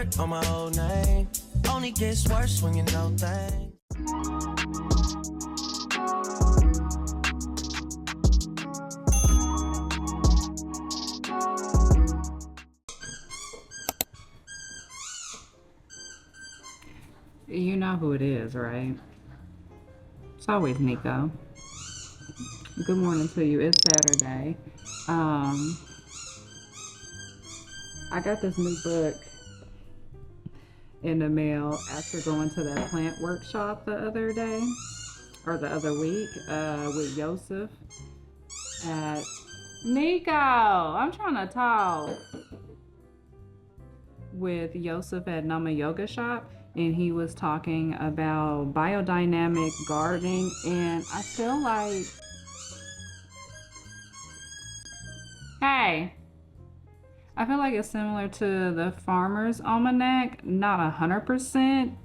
work on my old name. Only gets worse when you know things. You know who it is, right? It's always Nico. Good morning to you. It's Saturday. I got this new book in the mail after going to that plant workshop the other day, or the other week, with Yosef at Nico. I'm trying to talk with Yosef at Nama Yoga Shop, and he was talking about biodynamic gardening, and I feel like, hey, I feel like it's similar to the Farmer's Almanac, not 100%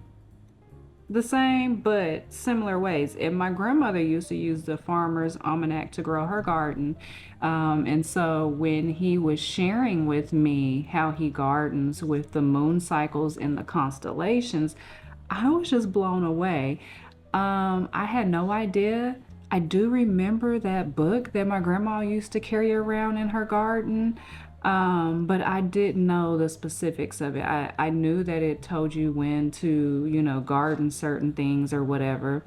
the same, but similar ways. And my grandmother used to use the Farmer's Almanac to grow her garden. And so when he was sharing with me how he gardens with the moon cycles and the constellations, I was just blown away. I had no idea. I do remember that book that my grandma used to carry around in her garden. But I didn't know the specifics of it. I knew that it told you when to, garden certain things or whatever.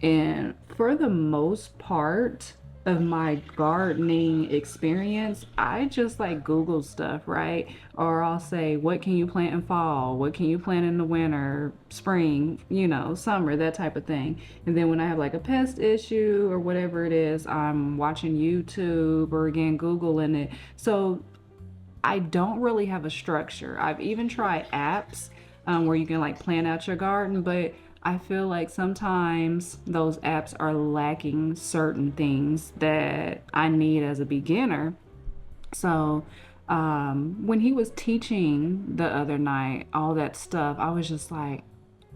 And for the most part of my gardening experience, I just like Google stuff, right? Or I'll say, what can you plant in fall? What can you plant in the winter, spring, summer, that type of thing. And then when I have like a pest issue or whatever it is, I'm watching YouTube or again, Googling it. So I don't really have a structure. I've even tried apps where you can like plan out your garden, but I feel like sometimes those apps are lacking certain things that I need as a beginner. So when he was teaching the other night, all that stuff, I was just like,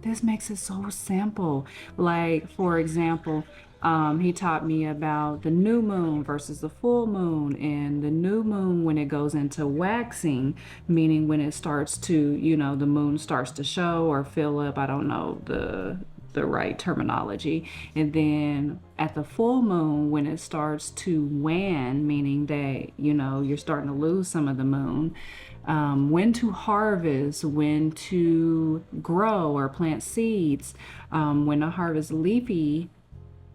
this makes it so simple. Like, for example, he taught me about the new moon versus the full moon, and the new moon when it goes into waxing, meaning when it starts to, the moon starts to show or fill up. I don't know the right terminology. And then at the full moon when it starts to wane, meaning that, you're starting to lose some of the moon. When to harvest, when to grow or plant seeds, when to harvest leafy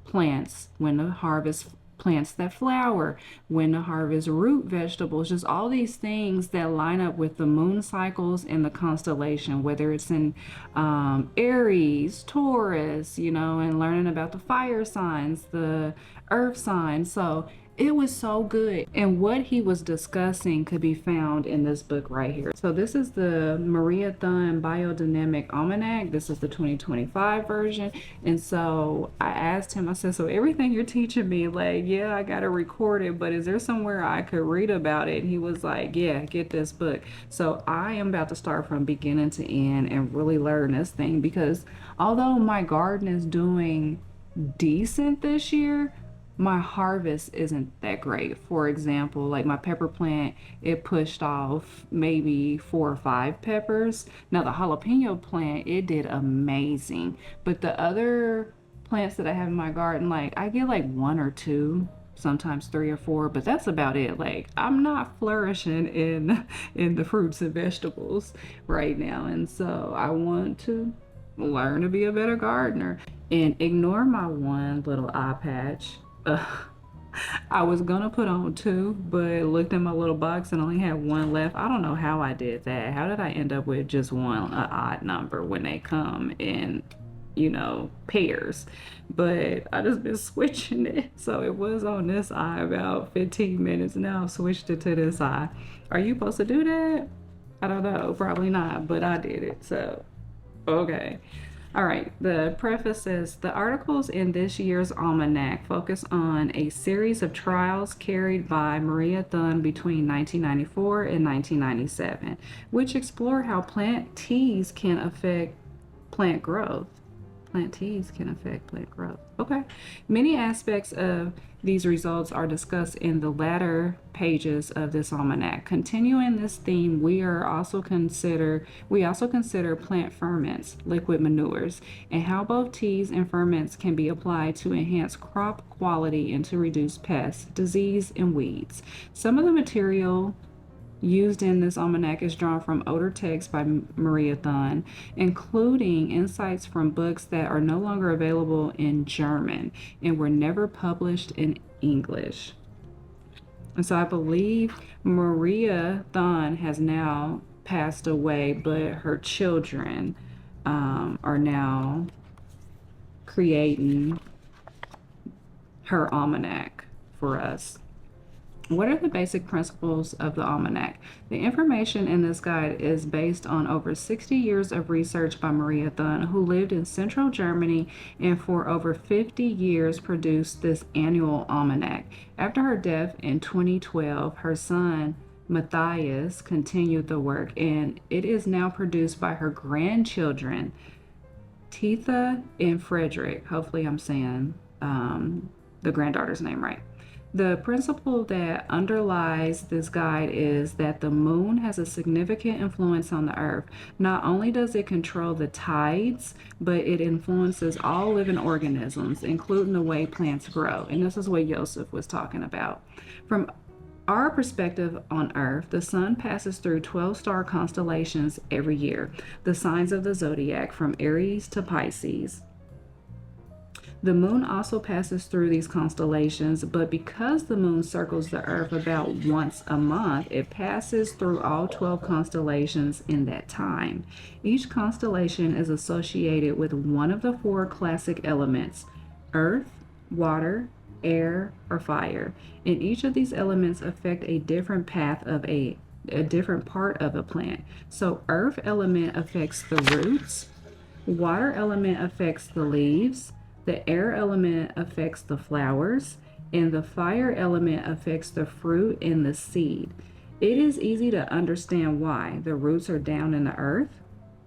plants, when to harvest plants that flower, when to harvest root vegetables, just all these things that line up with the moon cycles and the constellation, whether it's in Aries, Taurus, and learning about the fire signs, the earth signs. So it was so good. And what he was discussing could be found in this book right here. So this is the Maria Thun Biodynamic Almanac. This is the 2025 version. And so I asked him, I said, so everything you're teaching me, like, yeah, I got to record it, but is there somewhere I could read about it? And he was like, yeah, get this book. So I am about to start from beginning to end and really learn this thing, because although my garden is doing decent this year, my harvest isn't that great. For example, like my pepper plant, it pushed off maybe 4 or 5 peppers. Now the jalapeno plant, it did amazing. But the other plants that I have in my garden, like I get like 1 or 2, sometimes 3 or 4, but that's about it. Like I'm not flourishing in the fruits and vegetables right now. And so I want to learn to be a better gardener and ignore my one little eye patch. I was gonna put on 2, but looked in my little box and only had 1 left. I don't know how I did that. How did I end up with just 1, an odd number, when they come in, pairs? But I just been switching it. So it was on this eye about 15 minutes. Now I've switched it to this eye. Are you supposed to do that? I don't know. Probably not, but I did it. So, okay. All right, the preface says, the articles in this year's almanac focus on a series of trials carried by Maria Thun between 1994 and 1997, which explore how plant teas can affect plant growth. plant teas can affect plant growth. Okay. Many aspects of these results are discussed in the latter pages of this almanac. Continuing this theme, we also consider plant ferments, liquid manures, and how both teas and ferments can be applied to enhance crop quality and to reduce pests, disease, and weeds. Some of the material used in this almanac is drawn from older texts by Maria Thun, including insights from books that are no longer available in German and were never published in English. And so I believe Maria Thun has now passed away, but her children are now creating her almanac for us. What are the basic principles of the Almanac? The information in this guide is based on over 60 years of research by Maria Thun, who lived in central Germany and for over 50 years produced this annual almanac. After her death in 2012, her son Matthias continued the work, and it is now produced by her grandchildren, Titha and Frederick. Hopefully I'm saying the granddaughter's name right. The principle that underlies this guide is that the moon has a significant influence on the earth. Not only does it control the tides, but it influences all living organisms, including the way plants grow. And this is what Joseph was talking about. From our perspective on Earth, the sun passes through 12-star constellations every year, the signs of the zodiac from Aries to Pisces. The moon also passes through these constellations, but because the moon circles the earth about once a month, it passes through all 12 constellations in that time. Each constellation is associated with one of the 4 classic elements: earth, water, air, or fire. And each of these elements affect a different path of a different part of a plant. So earth element affects the roots, water element affects the leaves, the air element affects the flowers, and the fire element affects the fruit and the seed. It is easy to understand why. The roots are down in the earth,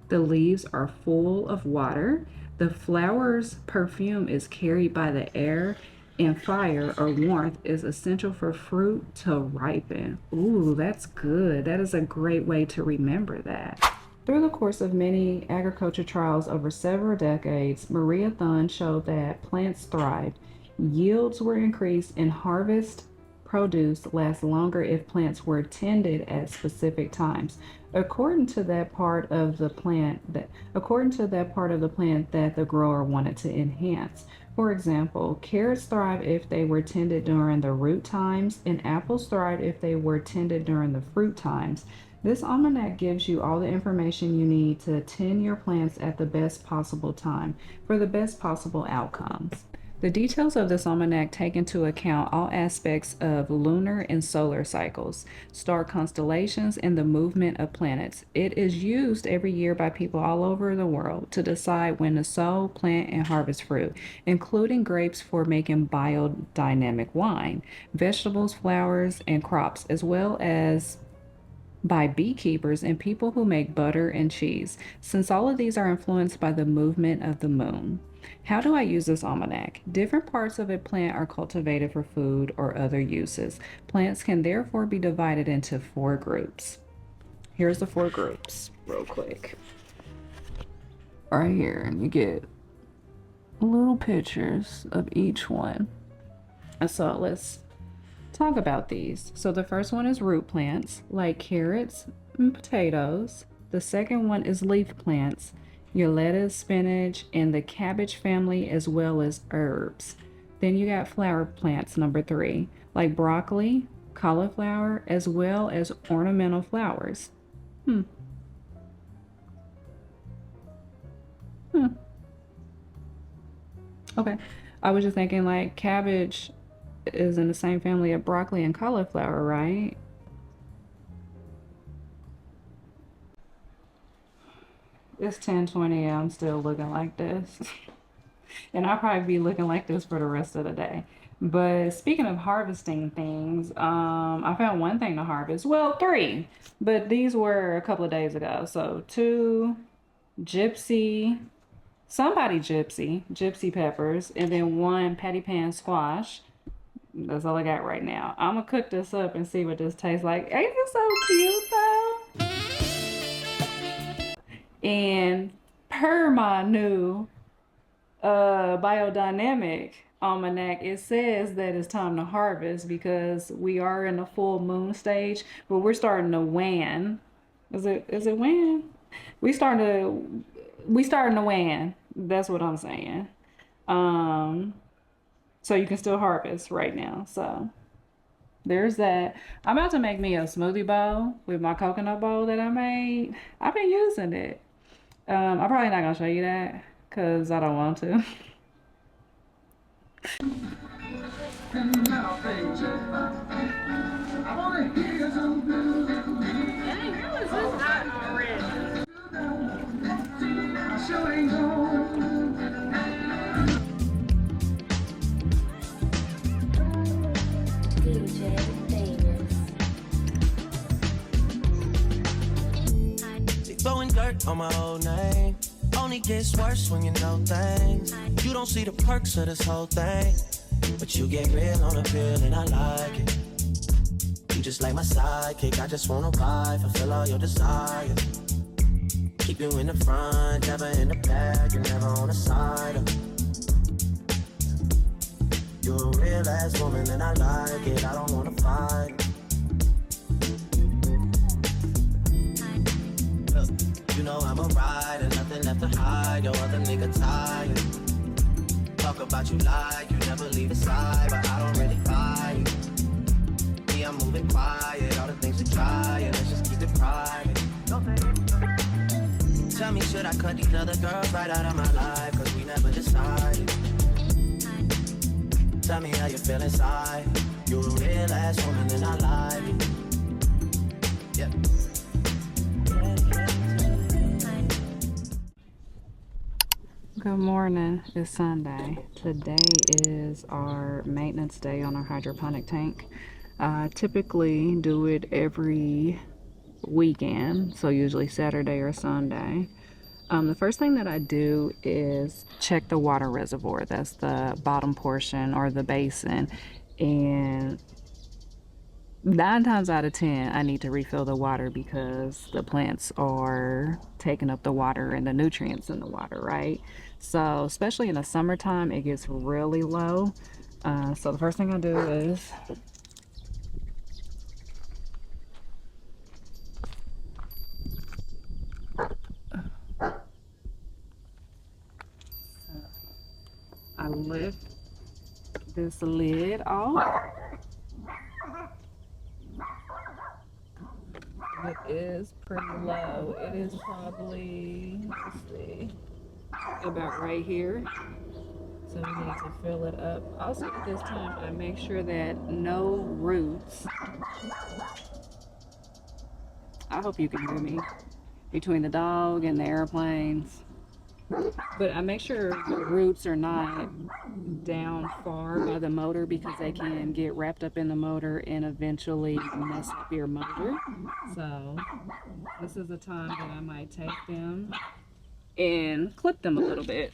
the leaves are full of water, the flower's perfume is carried by the air, and fire or warmth is essential for fruit to ripen. Ooh, that's good. That is a great way to remember that. Through the course of many agriculture trials over several decades, Maria Thun showed that plants thrived. Yields were increased and harvest produce lasts longer if plants were tended at specific times. According to that part of the plant that the grower wanted to enhance. For example, carrots thrive if they were tended during the root times, and apples thrive if they were tended during the fruit times. This almanac gives you all the information you need to tend your plants at the best possible time for the best possible outcomes. The details of this almanac take into account all aspects of lunar and solar cycles, star constellations, and the movement of planets. It is used every year by people all over the world to decide when to sow, plant, and harvest fruit, including grapes for making biodynamic wine, vegetables, flowers, and crops, as well as by beekeepers and people who make butter and cheese, since all of these are influenced by the movement of the moon. How do I use this almanac? Different parts of a plant are cultivated for food or other uses. Plants can therefore be divided into 4 groups. Here's the 4 groups real quick. Right here, and you get little pictures of each one. So let's talk about these. So the first one is root plants like carrots and potatoes. The second one is leaf plants, your lettuce, spinach, and the cabbage family, as well as herbs. Then you got flower plants, number 3, like broccoli, cauliflower, as well as ornamental flowers. Okay. I was just thinking like cabbage is in the same family of broccoli and cauliflower, right? It's 10:20 and I'm still looking like this. And I'll probably be looking like this for the rest of the day. But speaking of harvesting things, I found one thing to harvest. Well, 3, but these were a couple of days ago. So 2 gypsy somebody gypsy peppers, and then one patty pan squash. That's all I got right now. I'm gonna cook this up and see what this tastes like. Ain't this so cute though? And per my new Biodynamic Almanac, it says that it's time to harvest because we are in the full moon stage, but we're starting to wane. Is it wane? We starting to wane. That's what I'm saying. Um, so you can still harvest right now. So there's that. I'm about to make me a smoothie bowl with my coconut bowl that I made. I've been using it. I'm probably not gonna show you that because I don't want to. Throwing dirt on my old name. Only gets worse when you know things. You don't see the perks of this whole thing, but you get real on the pill and I like it. You just like my sidekick, I just wanna ride, fulfill all your desires. Keep you in the front, never in the back, you're never on the side. You're a real ass woman and I like it, I don't wanna fight. You know I'm a rider, nothing left to hide, your other nigga tired. Talk about you like you never leave his side, but I don't really buy it. Me, I'm moving quiet, all the things to try, and let's just keep it private. Tell me, should I cut these other girls right out of my life, cause we never decided. Tell me how you feel inside, you're a real ass woman and I like it. Yeah. Good morning. It's Sunday. Today is our maintenance day on our hydroponic tank. I typically do it every weekend, so usually Saturday or Sunday. The first thing that I do is check the water reservoir. That's the bottom portion or the basin. And 9 times out of 10, I need to refill the water because the plants are taking up the water and the nutrients in the water, right? So, especially in the summertime, it gets really low. So the first thing I do is I lift this lid off. It is pretty low. It is probably, let's see, about right here. So we need to fill it up. Also at this time, I make sure that no roots, I hope you can hear me, between the dog and the airplanes. But I make sure the roots are not down far by the motor because they can get wrapped up in the motor and eventually mess up your motor. So this is the time that I might take them and clip them a little bit.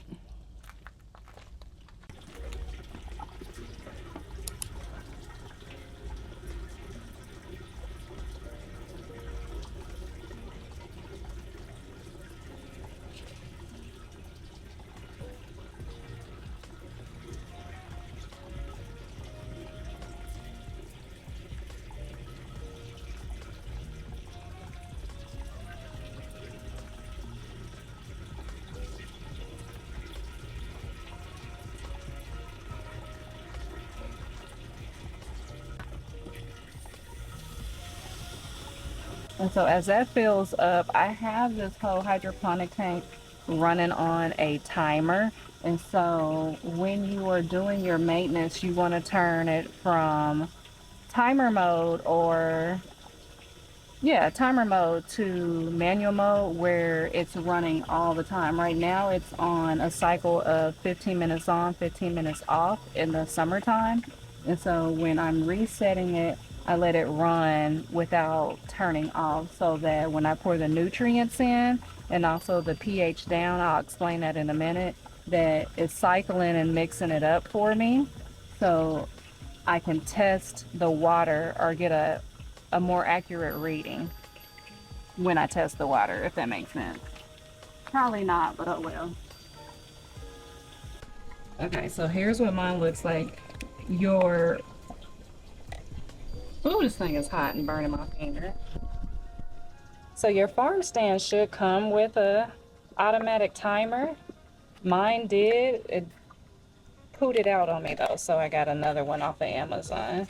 And so as that fills up, I have this whole hydroponic tank running on a timer. And so when you are doing your maintenance, you want to turn it from timer mode timer mode to manual mode where it's running all the time. Right now it's on a cycle of 15 minutes on, 15 minutes off in the summertime. And so when I'm resetting it I let it run without turning off so that when I pour the nutrients in and also the pH down, I'll explain that in a minute, that it's cycling and mixing it up for me so I can test the water or get a more accurate reading when I test the water, if that makes sense. Probably not, but oh well. Okay, so here's what mine looks like. Your, ooh, this thing is hot and burning my finger. So your farm stand should come with a automatic timer. Mine did. It pooted out on me though, so I got another one off of Amazon.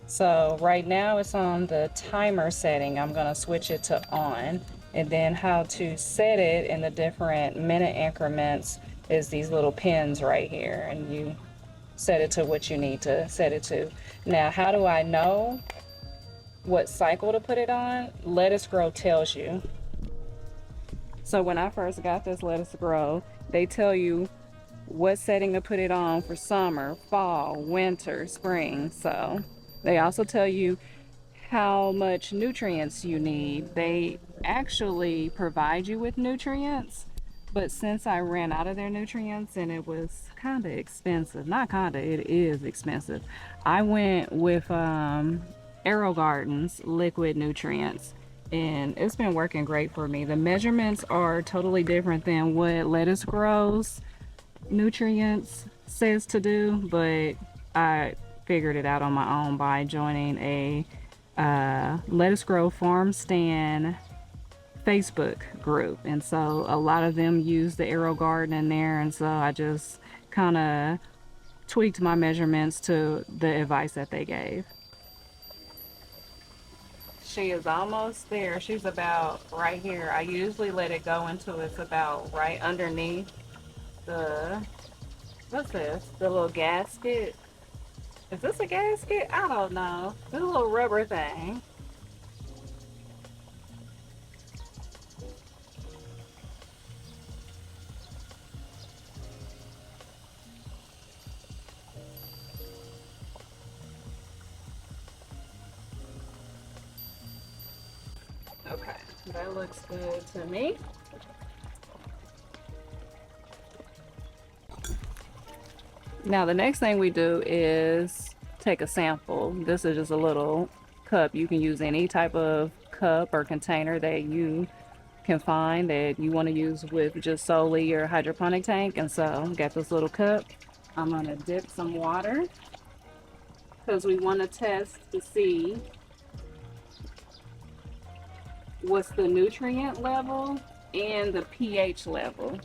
So right now it's on the timer setting. I'm gonna switch it to on, and then how to set it in the different minute increments is these little pins right here, and you set it to what you need to set it to. Now, how do I know what cycle to put it on? Lettuce Grow tells you. So when I first got this Lettuce Grow, they tell you what setting to put it on for summer, fall, winter, spring. So they also tell you how much nutrients you need. They actually provide you with nutrients, but since I ran out of their nutrients and it was kind of expensive, not kind of, it is expensive, I went with Arrow Gardens liquid nutrients, and it's been working great for me. The measurements are totally different than what Lettuce Grow's nutrients says to do, but I figured it out on my own by joining a Lettuce Grow farm stand Facebook group, and so a lot of them use the Arrow Garden in there, and so I just kind of tweaked my measurements to the advice that they gave. She is almost there. She's about right here. I usually let it go until it's about right underneath the, what's this? The little gasket. Is this a gasket? I don't know. This little rubber thing. Okay, that looks good to me. Now the next thing we do is take a sample. This is just a little cup. You can use any type of cup or container that you can find that you want to use with just solely your hydroponic tank. And so got this little cup. I'm gonna dip some water because we want to test to see what's the nutrient level and the pH level,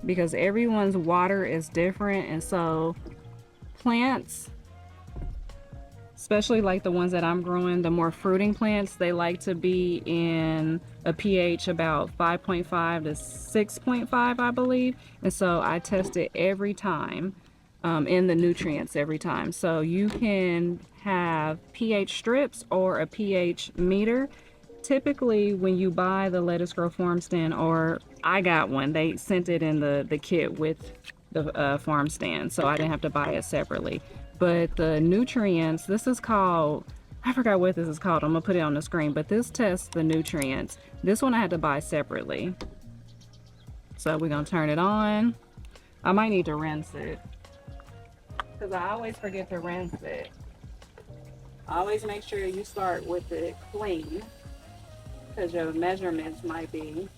because everyone's water is different, and so plants, especially like the ones that I'm growing, the more fruiting plants, they like to be in a pH about 5.5 to 6.5, I believe. And so I test it every time in the nutrients every time. So you can have pH strips or a pH meter. Typically when you buy the Lettuce Grow farm stand, or I got one, they sent it in the kit with the farm stand, so I didn't have to buy it separately. But the nutrients, this is called, I forgot what this is called, I'm gonna put it on the screen, but this tests the nutrients. This one I had to buy separately. So we're gonna turn it on. I might need to rinse it because I always forget to rinse it. Always make sure you start with it clean because your measurements might be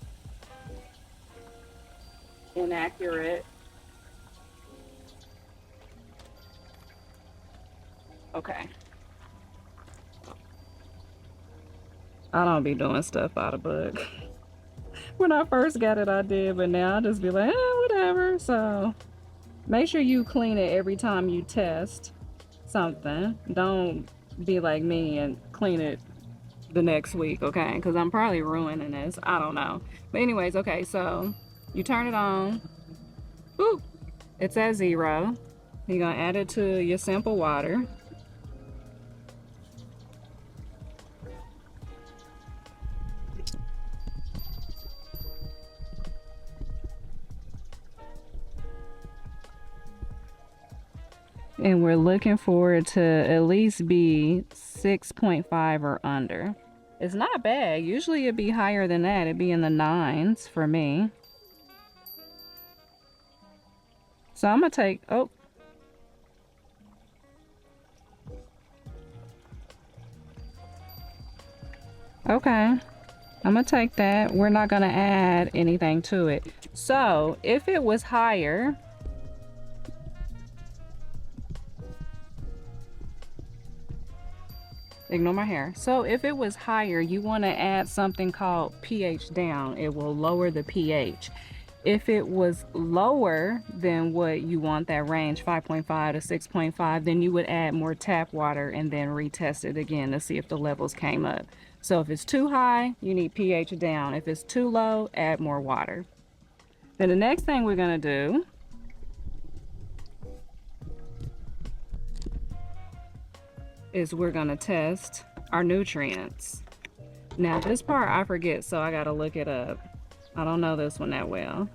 inaccurate. Okay. I don't be doing stuff out of book. When I first got it, I did, but now I just be like, whatever. So make sure you clean it every time you test something. Don't be like me and clean it the next week, okay? Because I'm probably ruining this. I don't know. But anyways, okay, so you turn it on. Boop. It's at 0. You're going to add it to your sample water. And we're looking for it to at least be 6.5 or under. It's not bad. Usually it'd be higher than that. It'd be in the 9s for me. So I'm gonna take, oh. Okay, I'm gonna take that. We're not gonna add anything to it. So if it was higher, ignore my hair. So if it was higher, you want to add something called pH down. It will lower the pH. If it was lower than what you want, that range 5.5 to 6.5, then you would add more tap water and then retest it again to see if the levels came up. So if it's too high, you need pH down. If it's too low, add more water. Then the next thing we're going to do is we're going to test our nutrients. Now this part I forget, so I got to look it up. I don't know this one that well.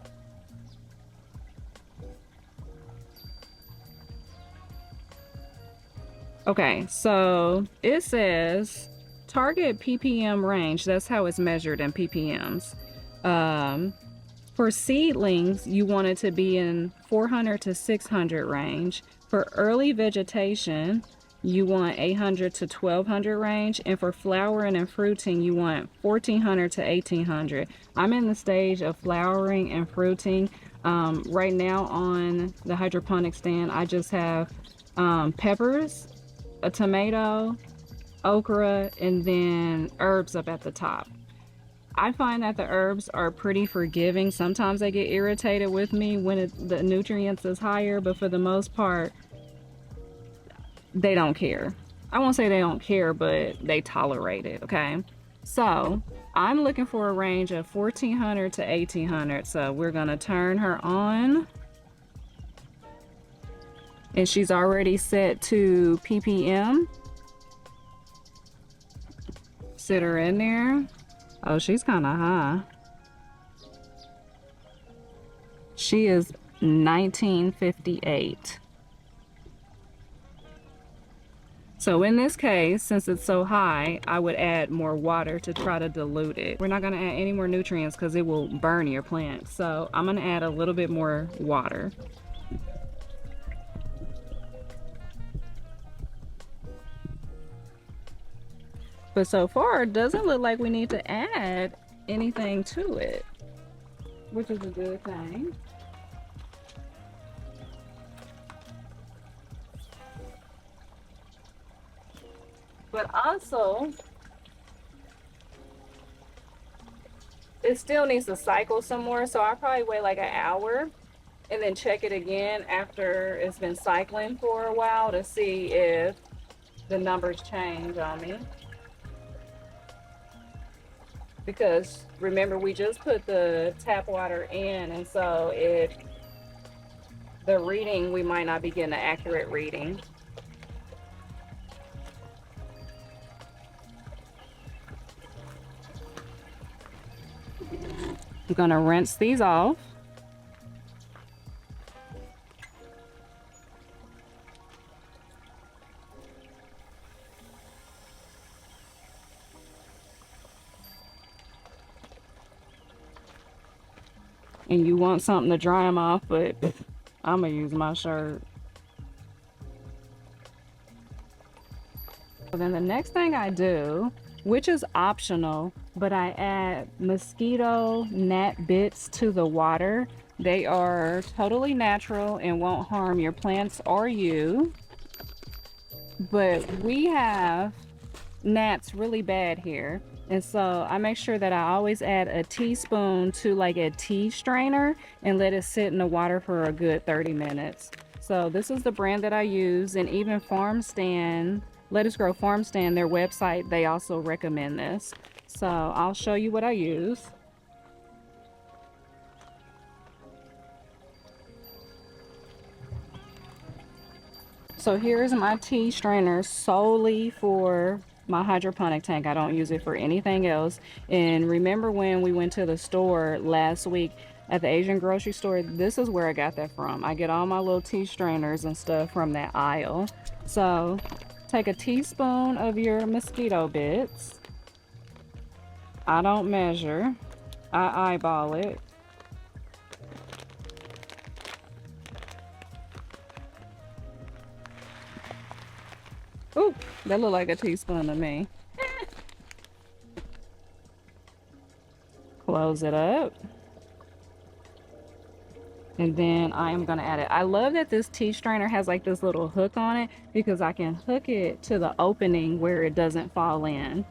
Okay, so it says target ppm range. That's how it's measured in ppms. For seedlings, you want it to be in 400 to 600 range. For early vegetation, you want 800 to 1200 range, and for flowering and fruiting you want 1400 to 1800. I'm in the stage of flowering and fruiting. Right now on the hydroponic stand I just have peppers, a tomato, okra, and then herbs up at the top. I find that the herbs are pretty forgiving. Sometimes they get irritated with me when the nutrients is higher, but for the most part they don't care. I won't say they don't care, but they tolerate it, okay? So I'm looking for a range of 1400 to 1800. So we're gonna turn her on. And she's already set to ppm. Sit her in there. Oh, she's kind of high. She is 1958. So in this case, since it's so high, I would add more water to try to dilute it. We're not gonna add any more nutrients because it will burn your plant. So I'm gonna add a little bit more water. But so far, it doesn't look like we need to add anything to it, which is a good thing. But also, it still needs to cycle some more, so I'll probably wait like an hour and then check it again after it's been cycling for a while to see if the numbers change on me. Because remember, we just put the tap water in, and so the reading, we might not be getting an accurate reading. I'm gonna rinse these off. And you want something to dry them off, but I'm gonna use my shirt. So then the next thing I do, which is optional, but I add mosquito gnat bits to the water. They are totally natural and won't harm your plants or you. But we have gnats really bad here. And so I make sure that I always add a teaspoon to like a tea strainer and let it sit in the water for a good 30 minutes. So this is the brand that I use, and even Farm Stand, Lettuce Grow Farm Stand, their website, they also recommend this. So I'll show you what I use. So here's my tea strainer solely for my hydroponic tank. I don't use it for anything else. And remember when we went to the store last week, at the Asian grocery store. This is where I got that from. I get all my little tea strainers and stuff from that aisle. So take a teaspoon of your mosquito bits. I don't measure, I eyeball it. Ooh, that looked like a teaspoon to me. Close it up. And then I am gonna add it. I love that this tea strainer has like this little hook on it because I can hook it to the opening where it doesn't fall in.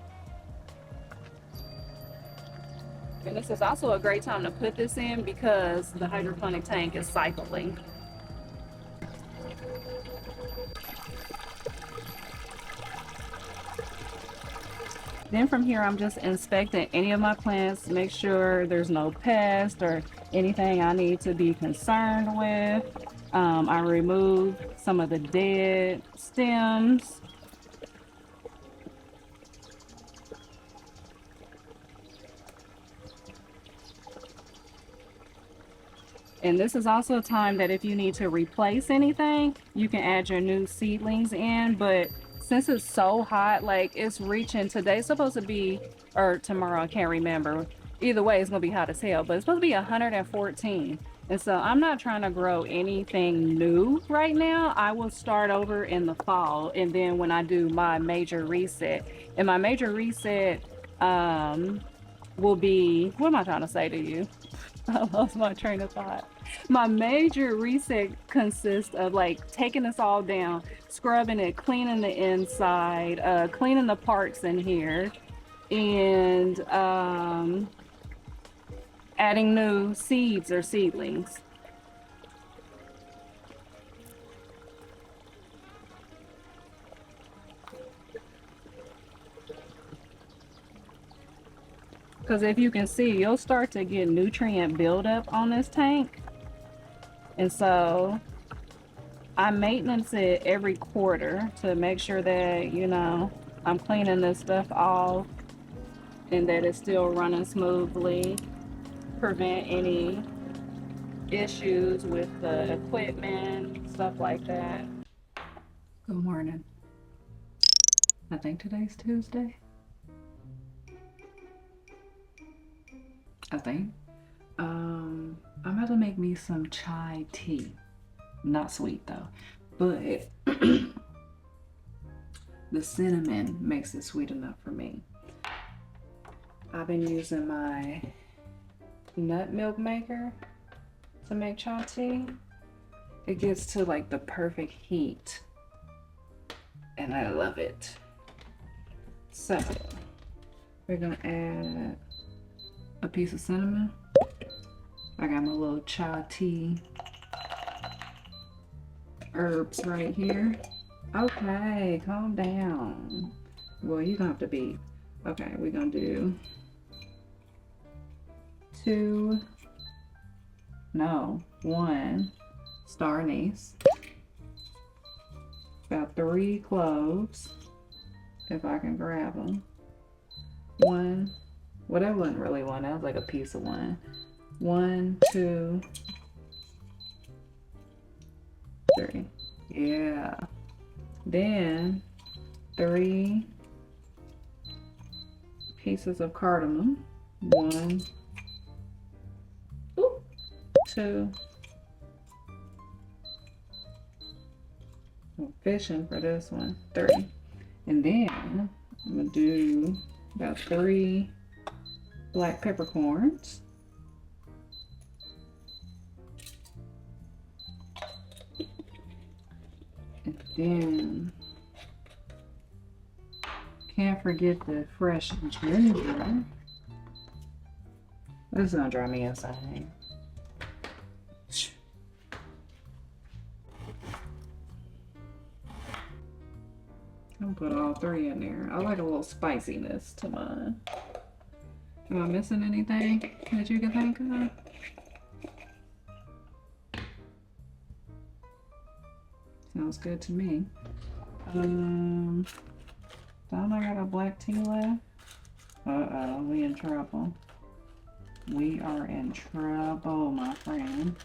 And this is also a great time to put this in because the hydroponic tank is cycling. Then from here, I'm just inspecting any of my plants, make sure there's no pest or anything I need to be concerned with. I remove some of the dead stems. And this is also a time that if you need to replace anything, you can add your new seedlings in. But since it's so hot, like it's reaching, today's supposed to be, or tomorrow, I can't remember. Either way, it's gonna be hot as hell, but it's supposed to be 114. And so I'm not trying to grow anything new right now. I will start over in the fall. And then when I do my major reset, and my major reset will be, what am I trying to say to you? I lost my train of thought. My major reset consists of like taking this all down, scrubbing it, cleaning the inside, cleaning the parts in here, and adding new seeds or seedlings. Because if you can see, you'll start to get nutrient buildup on this tank. And so I maintenance it every quarter to make sure that, you know, I'm cleaning this stuff off and that it's still running smoothly. Prevent any issues with the equipment, stuff like that. Good morning. I think today's Tuesday. I think. I'm about to make me some chai tea. Not sweet though, but the cinnamon makes it sweet enough for me. I've been using my nut milk maker to make chai tea. It gets to like the perfect heat and I love it. So we're gonna add a piece of cinnamon. I got my little chai tea herbs right here. Okay, calm down. Well, you're gonna have to be. Okay, we're gonna do one star anise, about 3 cloves, if I can grab them. One, well, that wasn't really one, that was like a piece of one. 1, 2, 3. Yeah. Then 3 pieces of cardamom. 1, 2. I'm fishing for this one. 3. And then I'm gonna do about 3 black peppercorns. And then can't forget the fresh ginger. This is gonna drive me insane. I'll put all 3 in there. I like a little spiciness to mine. Am I missing anything that you can think of? Sounds good to me. Don't I got a black tea left? Uh-oh, we in trouble. We are in trouble, my friend.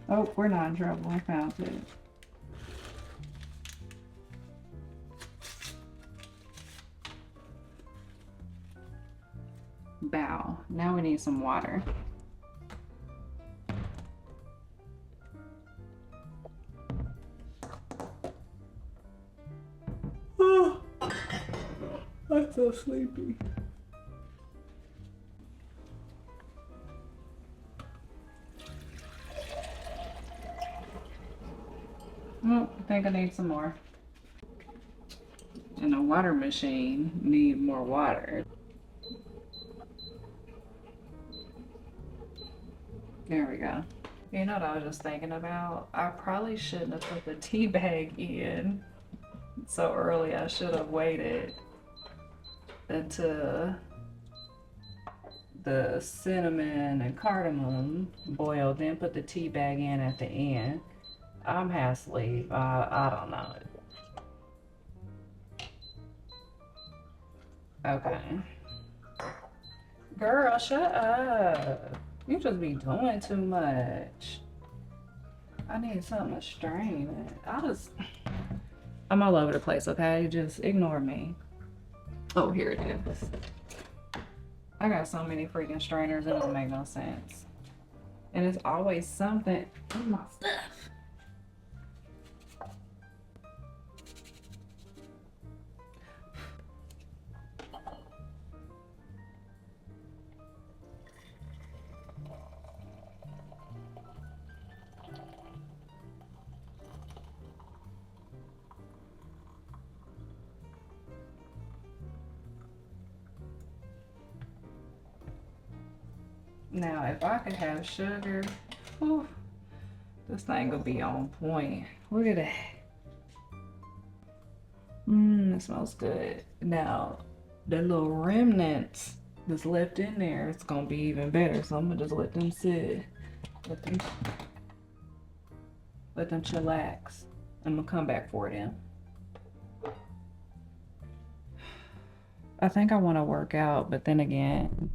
Oh, we're not in trouble. I found it. Bow. Now we need some water. Oh, I'm so sleepy. Oh, I think I need some more. And the water machine need more water. There we go. You know what I was just thinking about? I probably shouldn't have put the tea bag in so early. I should have waited until the cinnamon and cardamom boiled, then put the tea bag in at the end. I'm half asleep. I don't know. Okay. Girl, shut up. You just be doing too much. I need something to strain it. I'm all over the place, okay? Just ignore me. Oh, here it is. I got so many freaking strainers, it don't make no sense. And it's always something in my stuff. Now, if I could have sugar, whew, this thing will be on point. Look at that. It smells good. Now, the little remnants that's left in there, it's gonna be even better. So I'm gonna just let them sit. Let them chillax. I'm gonna come back for them. I think I want to work out, but then again,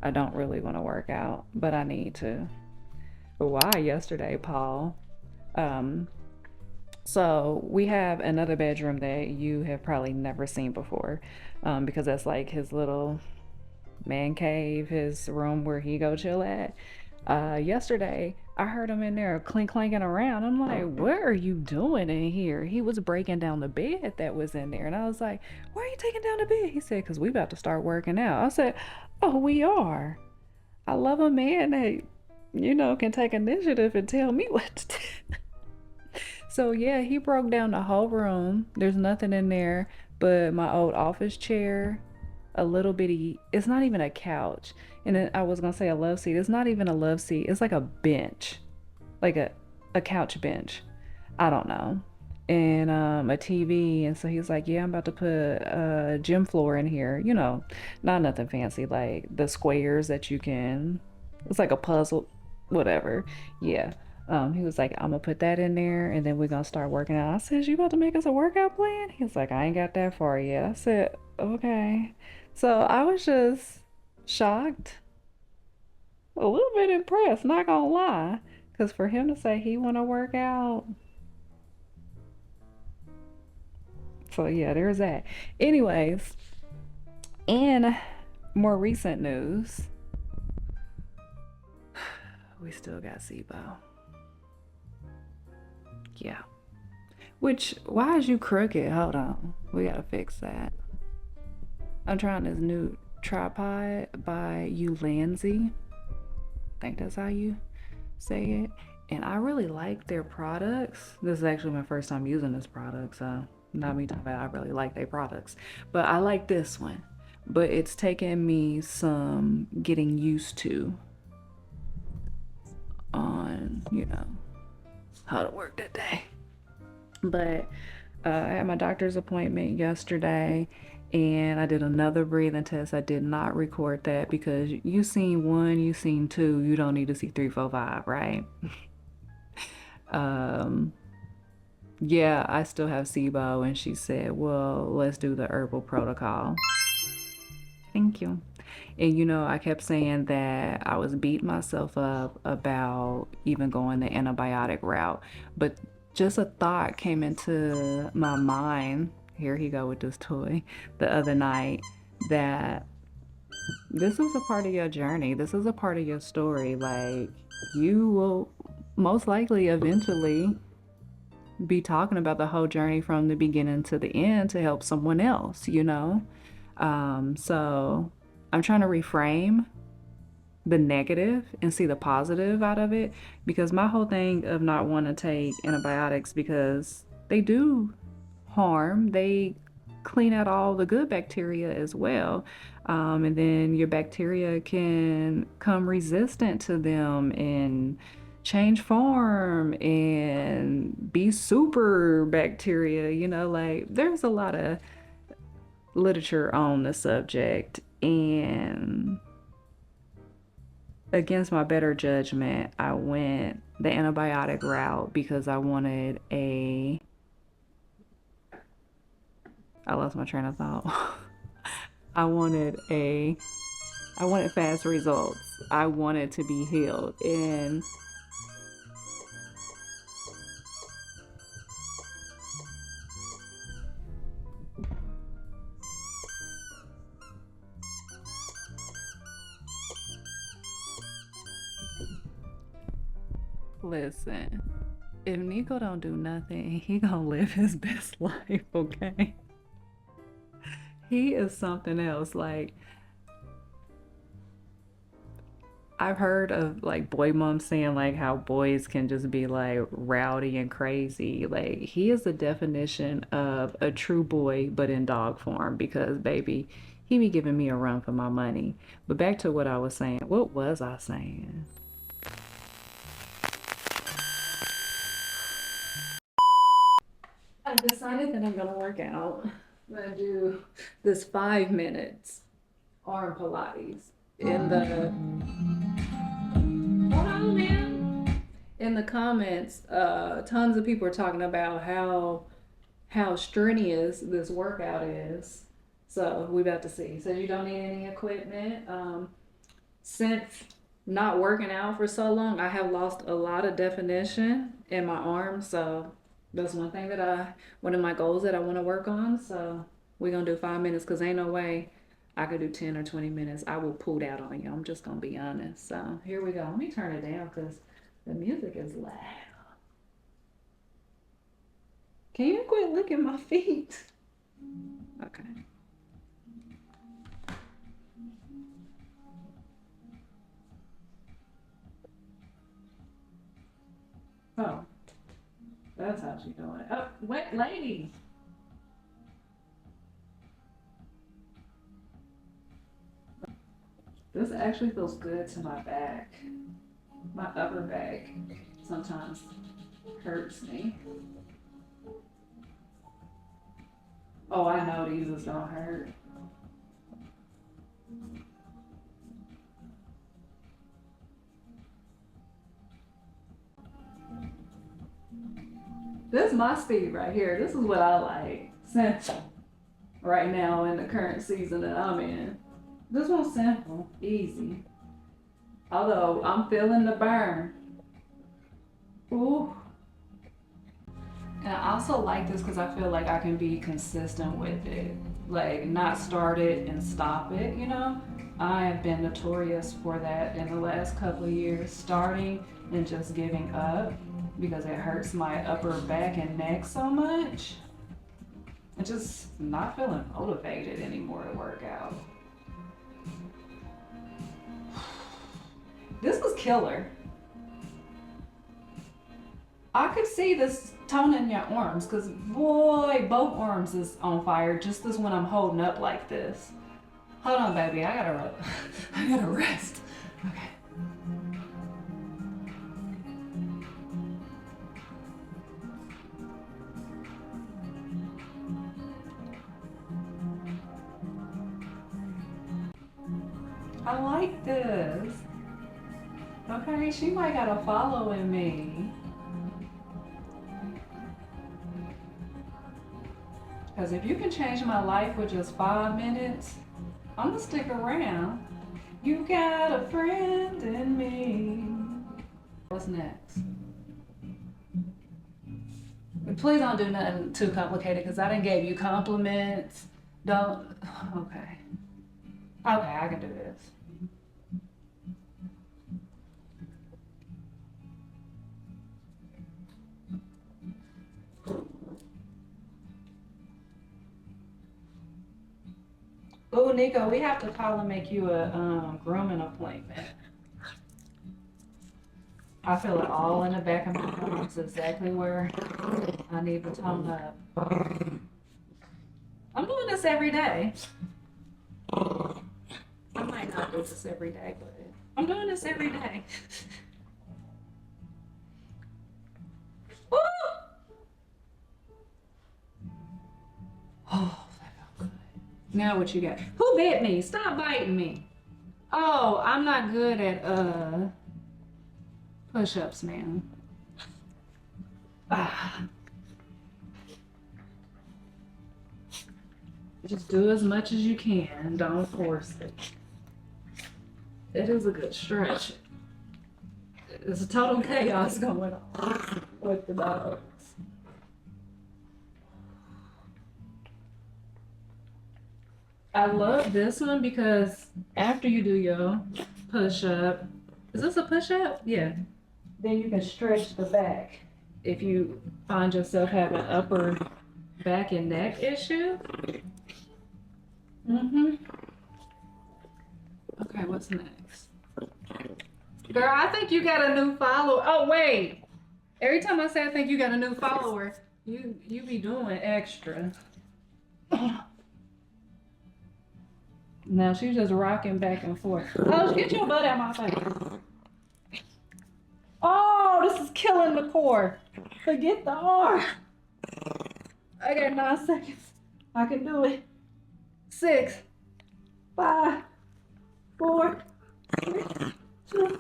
I don't really want to work out, but I need to. But why yesterday, Paul? So we have another bedroom that you have probably never seen before, because that's like his little man cave, his room where he go chill at. Yesterday, I heard him in there clanking around. I'm like, what are you doing in here? He was breaking down the bed that was in there. And I was like, why are you taking down the bed? He said, because we about to start working out. I said, oh, we are. I love a man that, can take initiative and tell me what to do. So yeah, he broke down the whole room. There's nothing in there but my old office chair, a little bitty, it's not even a couch. And then I was gonna say a love seat. It's not even a love seat. It's like a bench, like a couch bench. I don't know. And a TV. And so he's like, yeah, I'm about to put a gym floor in here. Not nothing fancy, like the squares that you can, it's like a puzzle, whatever. Yeah. He was like, I'm gonna put that in there and then we're gonna start working out. I said, you about to make us a workout plan? He's like, I ain't got that far yet. I said, okay. So I was just shocked, a little bit impressed, not gonna lie. Because for him to say he wanna work out, so yeah, there's that. Anyways, in more recent news, we still got SIBO. Yeah. Which, why is you crooked? Hold on. We gotta fix that. I'm trying this new tripod by Ulanzi. I think that's how you say it. And I really like their products. This is actually my first time using this product, so not me talking about I really like their products. But I like this one. But it's taken me some getting used to on, how to work that day. But I had my doctor's appointment yesterday and I did another breathing test. I did not record that because you seen 1, you seen 2, you don't need to see 3, 4, 5, right? Yeah, I still have SIBO, and she said, well, let's do the herbal protocol. Thank you. And I kept saying that I was beating myself up about even going the antibiotic route. But just a thought came into my mind. Here he go with this toy the other night, that this is a part of your journey. This is a part of your story. Like, you will most likely eventually be talking about the whole journey from the beginning to the end to help someone else. So I'm trying to reframe the negative and see the positive out of it, because my whole thing of not wanting to take antibiotics, because they do harm, they clean out all the good bacteria as well. And then your bacteria can come resistant to them and change form and be super bacteria. Like, there's a lot of literature on the subject, and against my better judgment, I went the antibiotic route because I wanted I lost my train of thought. I wanted fast results. I wanted to be healed. And listen, if Nico don't do nothing, he gonna live his best life, okay? He is something else. Like, I've heard of like boy moms saying like how boys can just be like rowdy and crazy. Like, he is the definition of a true boy, but in dog form, because baby, he be giving me a run for my money. But back to what I was saying. What was I saying? I decided that I'm gonna work out. I'm gonna do this 5 minutes arm Pilates in the hold on, man. In the comments, tons of people are talking about how strenuous this workout is. So we about to see. So you don't need any equipment. Since not working out for so long, I have lost a lot of definition in my arms. So that's one of my goals that I want to work on. So we're gonna do 5 minutes, because ain't no way I could do 10 or 20 minutes. I will pull out on you. I'm just gonna be honest. So here we go. Let me turn it down because the music is loud. Can you quit licking my feet? Okay. Oh, that's how she doing it. Oh, wet lady. This actually feels good to my back. My upper back sometimes hurts me. Oh, I know these is gonna hurt. This is my speed right here. This is what I like. Simple. Right now in the current season that I'm in. This one's simple, easy. Although I'm feeling the burn. Ooh. And I also like this because I feel like I can be consistent with it. Like, not start it and stop it. I have been notorious for that in the last couple of years, starting and just giving up because it hurts my upper back and neck so much. And just not feeling motivated anymore to work out. This was killer. I could see this tone in your arms, because boy, both arms is on fire. Just this when I'm holding up like this. Hold on, baby. I gotta rest. Okay. I like this. Okay, she might got a follow in me. Because if you can change my life with just 5 minutes, I'm gonna stick around. You got a friend in me. What's next? Please don't do nothing too complicated because I done gave you compliments. Don't, okay. Okay, I can do this. Oh, Nico, we have to call and make you a grooming appointment. I feel it all in the back of my arms, exactly where I need to tone up. I'm doing this every day. I might not do this every day, but I'm doing this every day. Woo! Oh, that felt good. Now what you got? Who bit me? Stop biting me. Oh, I'm not good at push-ups, man. Just do as much as you can. Don't force it. It is a good stretch. There's a total chaos going on with the dogs. I love this one because after you do your push-up, is this a push-up? Yeah. Then you can stretch the back if you find yourself having upper back and neck issue. Okay, what's next? Girl, I think you got a new follower. Oh, wait. Every time I say I think you got a new follower, you be doing extra. Now she's just rocking back and forth. Oh, get your butt out my face. Oh, this is killing the core. Forget the arm. I got 9 seconds. I can do it. 6, 5, 4, 3, 2.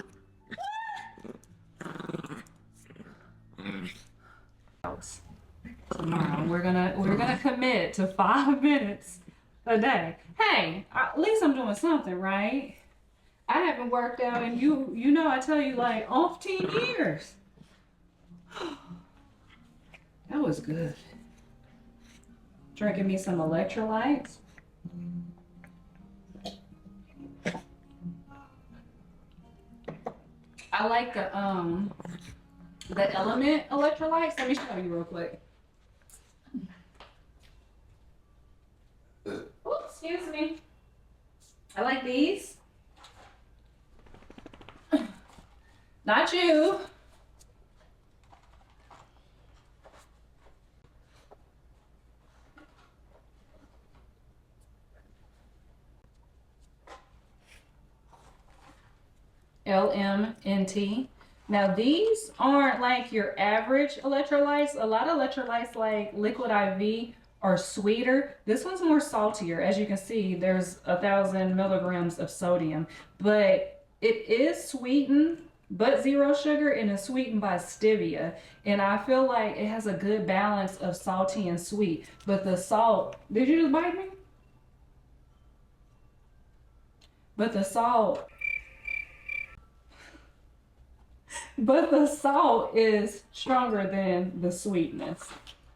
Tomorrow we're gonna commit to 5 minutes a day. Hey, at least I'm doing something, right? I haven't worked out in you know I tell you like 15 years. That was good. Drinking me some electrolytes. I like the Element electrolytes. Let me show you real quick. Oops, excuse me. I like these. Not you. LMNT. Now these aren't like your average electrolytes. A lot of electrolytes like Liquid IV are sweeter. This one's more saltier. As you can see, there's 1,000 milligrams of sodium, but it is sweetened, but 0 sugar, and it's sweetened by stevia. And I feel like it has a good balance of salty and sweet. But the salt, did you just bite me? But the salt is stronger than the sweetness.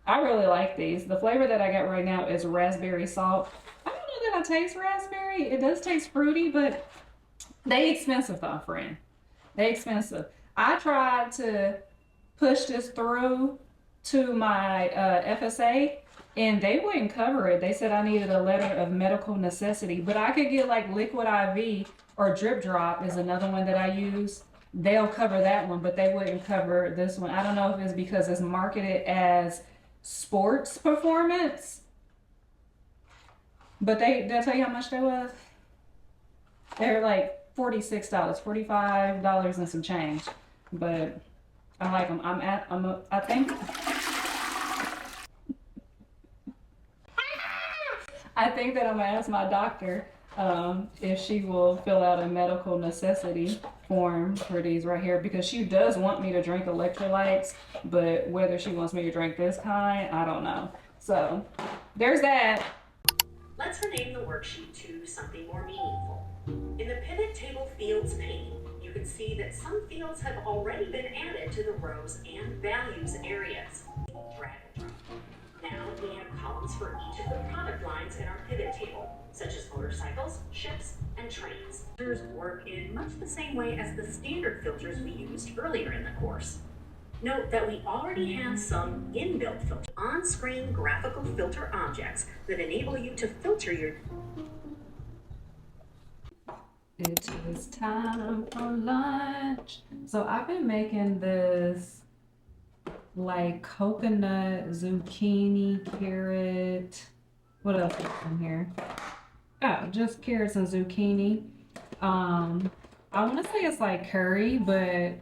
I really like these. The flavor that I got right now is raspberry salt. I don't know that I taste raspberry. It does taste fruity, but they expensive though, friend. They expensive. I tried to push this through to my FSA and they wouldn't cover it. They said I needed a letter of medical necessity, but I could get like Liquid IV or Drip Drop is another one that I use. They'll cover that one, but they wouldn't cover this one. I don't know if it's because it's marketed as sports performance, but they'll tell you how much they was. They're like $46, $45 and some change, but I like them. I think that I'm gonna ask my doctor if she will fill out a medical necessity form for these right here, because she does want me to drink electrolytes, but whether she wants me to drink this kind, I don't know. So there's that. Let's rename the worksheet to something more meaningful. In the pivot table fields pane, you can see that some fields have already been added to the rows and values areas. Drag and drop. Now we have columns for each of the product lines in our pivot table, such as motorcycles, ships, and trains. Filters work in much the same way as the standard filters we used earlier in the course. Note that we already have some inbuilt filters, on-screen graphical filter objects that enable you to filter your... It is time for lunch. So I've been making this like coconut, zucchini, carrot. What else is in here? Oh, just carrots and zucchini. I want to say it's like curry, but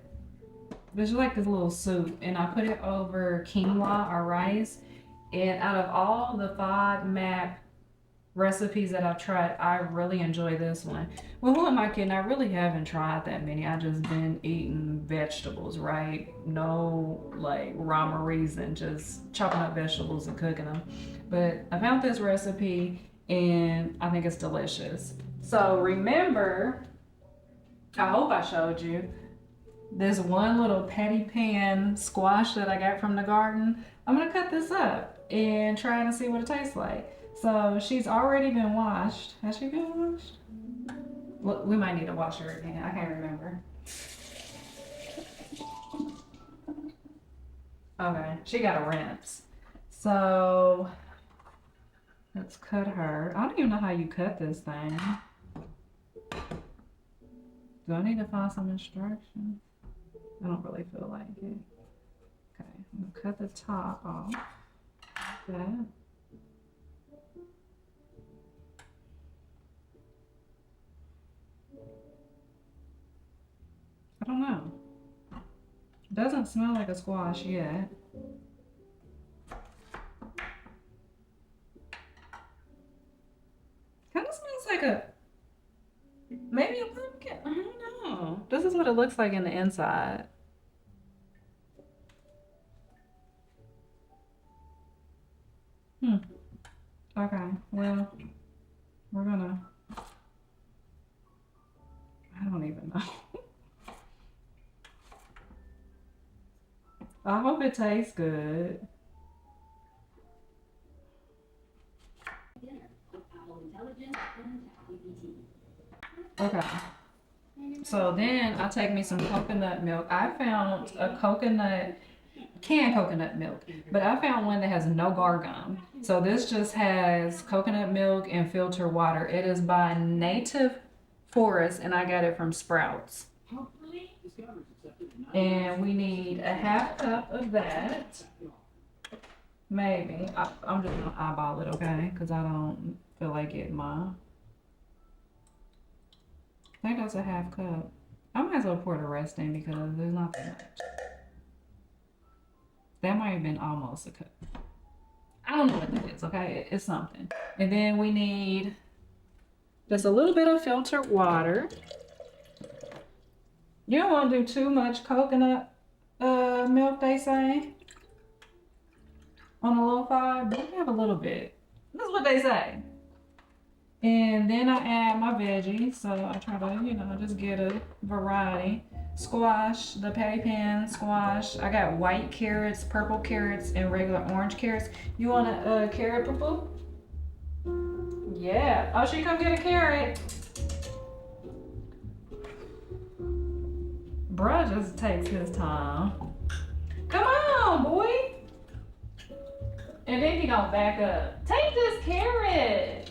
it's like this little soup, and I put it over quinoa or rice. And out of all the FODMAP recipes that I've tried, I really enjoy this one. Well, who am I kidding? I really haven't tried that many. I just been eating vegetables, right? No like rhyme or reason, just chopping up vegetables and cooking them. But I found this recipe and I think it's delicious. So remember, I hope I showed you this one little patty pan squash that I got from the garden. I'm gonna cut this up and try it and see what it tastes like. So she's already been washed. Has she been washed? Well, we might need to wash her again. I can't remember. Okay, she got a rinse. So let's cut her. I don't even know how you cut this thing. Do I need to find some instructions? I don't really feel like it. Okay, I'm gonna cut the top off. Like that. I don't know. It doesn't smell like a squash yet. Kind of smells like a, maybe a pumpkin. I don't know. This is what it looks like in the inside. Okay, well, we're gonna, I don't even know. I hope it tastes good. Okay. So then I take me some coconut milk. I found a canned coconut milk, but I found one that has no gargum. So this just has coconut milk and filtered water. It is by Native Forest and I got it from Sprouts. And we need a half cup of that. Maybe. I'm just gonna eyeball it, okay? Because I don't feel like getting mine. I think that's a half cup. I might as well pour the rest in because there's not that much. That might have been almost a cup. I don't know what that is, okay? It's something. And then we need just a little bit of filtered water. You don't want to do too much coconut milk, they say, on a low FOD, but we have a little bit. That's what they say. And then I add my veggies, so I try to, you know, just get a variety. Squash, the patty pan squash. I got white carrots, purple carrots, and regular orange carrots. You want a carrot, poo-poo? Yeah. Oh, she come get a carrot. Bruh just takes his time. Come on, boy. And then he gonna back up. Take this carrot.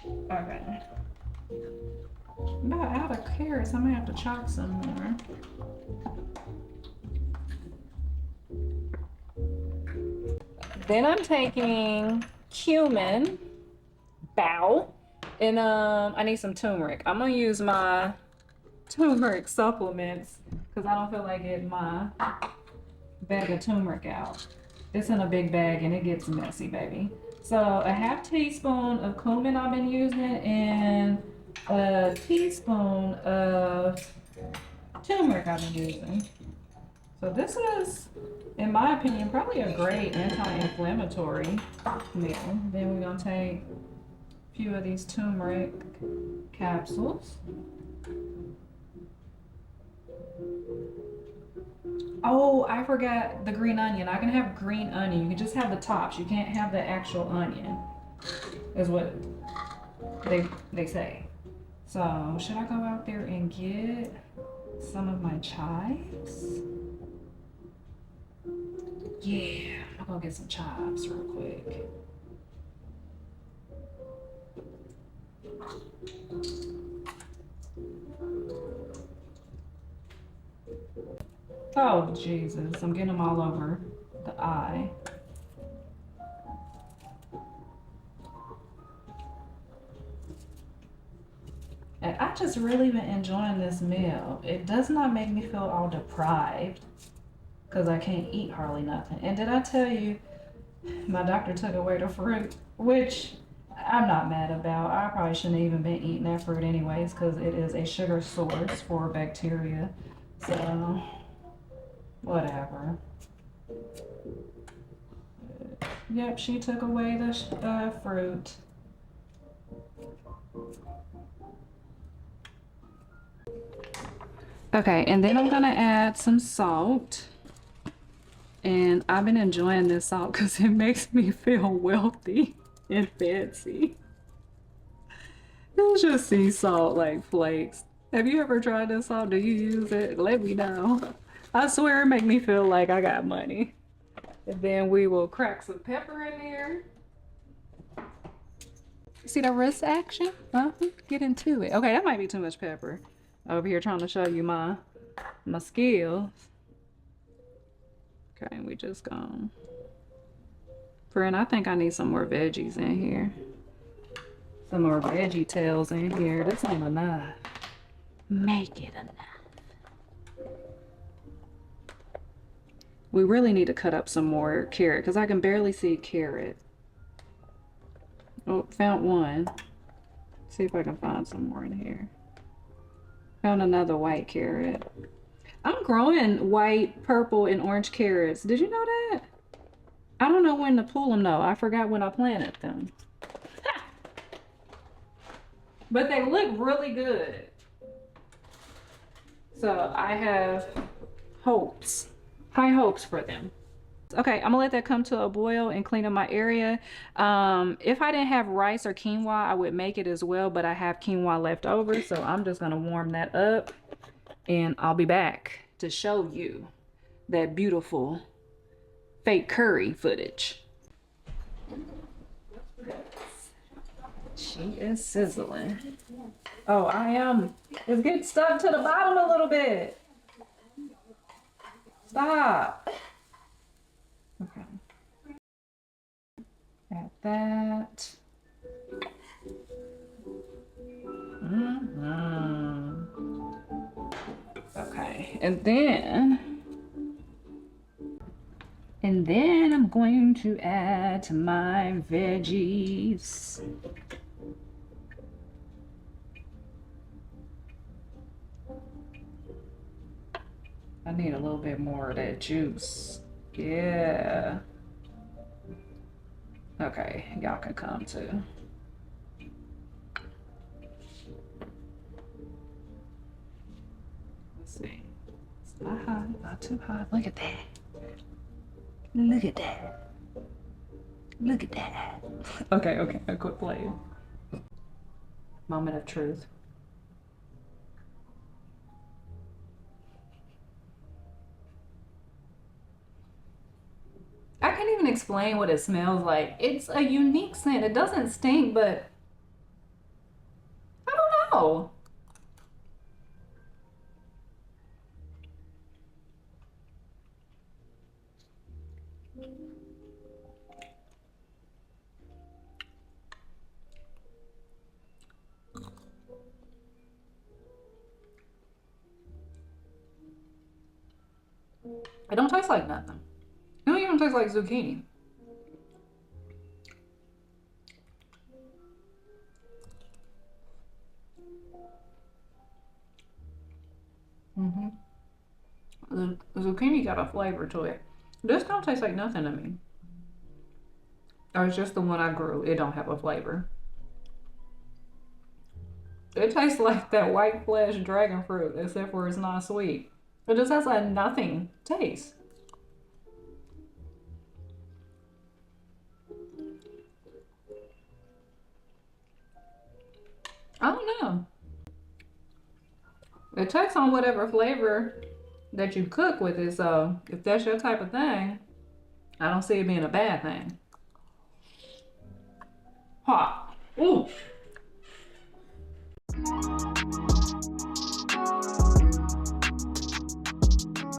Okay. I'm about out of carrots. I may have to chop some more. Then I'm taking cumin, and I need some turmeric. I'm gonna use my turmeric supplements because I don't feel like getting my bag of turmeric out. It's in a big bag and it gets messy, baby. So a half teaspoon of cumin I've been using and a teaspoon of turmeric I've been using. So this is, in my opinion, probably a great anti-inflammatory meal. Then we're gonna take a few of these turmeric capsules. Oh, I forgot the green onion. I can have green onion. You can just have the tops. You can't have the actual onion, is what they say. So should I go out there and get some of my chives? Yeah, I'm gonna get some chives real quick. Oh, Jesus, I'm getting them all over the eye. And I just really been enjoying this meal. It does not make me feel all deprived because I can't eat hardly nothing. And did I tell you, my doctor took away the fruit, which I'm not mad about. I probably shouldn't have even been eating that fruit anyways because it is a sugar source for bacteria. So, whatever. Yep, she took away the fruit. Okay, and then I'm gonna add some salt. And I've been enjoying this salt because it makes me feel wealthy and fancy. It's just sea salt like flakes. Have you ever tried this salt? Do you use it? Let me know. I swear it make me feel like I got money. And then we will crack some pepper in there. See the wrist action? Get into it. Okay, that might be too much pepper. Over here trying to show you my skills. Okay, we just gone. Friend, I think I need some more veggies in here. Some more veggie tails in here. This ain't enough. Make it enough. We really need to cut up some more carrot because I can barely see carrot. Oh, found one. See if I can find some more in here. Found another white carrot. I'm growing white, purple, and orange carrots. Did you know that? I don't know when to pull them though. I forgot when I planted them. But they look really good. So I have hopes, high hopes for them. Okay, I'm gonna let that come to a boil and clean up my area. If I didn't have rice or quinoa, I would make it as well, but I have quinoa left over, so I'm just gonna warm that up and I'll be back to show you that beautiful fake curry footage. She is sizzling. Oh, I am. It's getting stuck to the bottom a little bit. Stop. Okay. Add that. Okay, and then I'm going to add my veggies. I need a little bit more of that juice. Yeah. Okay, y'all can come too. Let's see. It's not hot, not too hot. Look at that. Look at that. Look at that. Okay, I quit playing. Moment of truth. I can't even explain what it smells like. It's a unique scent. It doesn't stink, but I don't know. It don't taste like nothing. It don't even taste like zucchini. The zucchini got a flavor to it. This don't taste like nothing to me. Or it's just the one I grew. It don't have a flavor. It tastes like that white flesh dragon fruit, except for it's not sweet. It just has a nothing taste. I don't know. It takes on whatever flavor that you cook with it, so if that's your type of thing, I don't see it being a bad thing. Hot. Ooh.